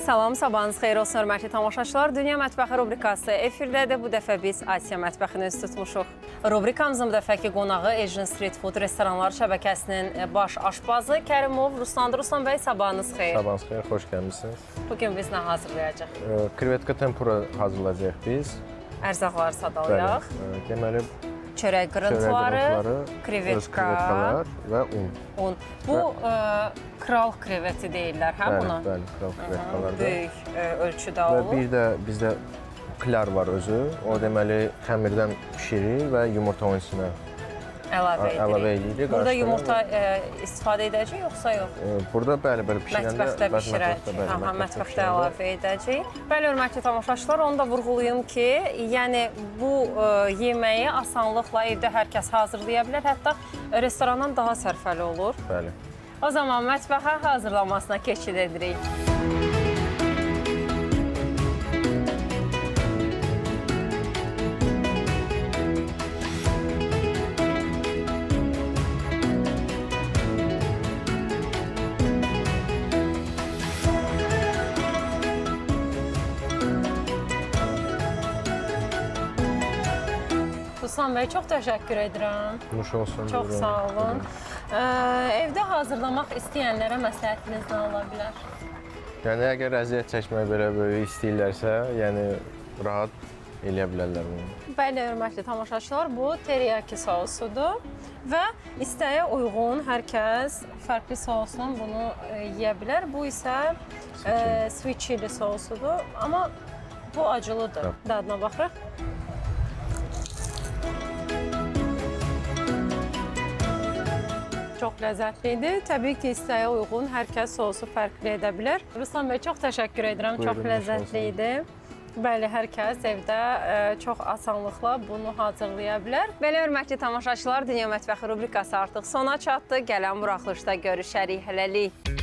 Salam, sabahınız xeyir olsun, hörmətli tamaşaçılar. Dünya Mətbəxi rubrikası efirdədir. Bu dəfə biz Asiya mətbəxini üz tutmuşuq. Rubrikamızın bu dəfəki qonağı Asian Street Food Restoranlar şəbəkəsinin baş aşpazı Kərimov Ruslandır. Ruslan bəy, sabahınız xeyir. Sabahınız xeyir, xoş gəlmişsiniz. Bugün biz nə hazırlayacaq? Krevetka tempura hazırlayacağıq biz. Ərzaqları sadalayaq. Deməli, Çörək qırıntıları, krevetka və un. Un. Bu kral kreveti deyirlər, hə buna? Bəli, kral krevetkalardır. Böyük ölçüdə olur. Və bir də bizdə klar var özü. O deməli, xəmirdən pişirir və yumurta onun içinə əlavə edirik. Burada yumurta istifadə edəcək, yoxsa yox? Burada bəli, pişirəndə mətbəxdə bişirəcək. Mətbəxdə əlavə edəcək. Bəli, hörmətli tamaşaçılar, onu da vurğulayım ki, yəni bu yeməyi asanlıqla evdə hər kəs hazırlaya bilər, hətta restorandan daha sərfəli olur. Bəli. O zaman mətbəxə hazırlanmasına keçid edirik. Ruslan bəy, çox təşəkkür edirəm. Nuş olsun. Çox sağ olun. Evdə hazırlamaq istəyənlərə məsləhətiniz nə ola bilər? Yəni, əgər əziyyət çəkmək belə böyük istəyirlərsə, yəni rahat eləyə bilərlər bunu. Bəli, hörmətli tamaşaçılar, bu teriyaki sousudur və istəyə uyğun hər kəs fərqli sousla bunu yeyə bilər. Bu isə sweet chili sousudur, amma bu acılıdır. Dadına baxırıq. Çox ləzzətlidir. Təbii ki, istəyə uyğun hər kəs sousu fərqli edə bilər. Ruslan bəy, çox təşəkkür edirəm. Çox ləzzətli idi. Bəli, hər kəs evdə çox asanlıqla bunu hazırlaya bilər. Belə, hörmətli tamaşaçılar, Dünya Mətbəxi rubrikası artıq sona çatdı. Gələn buraxılışda görüşərik. Hələlik.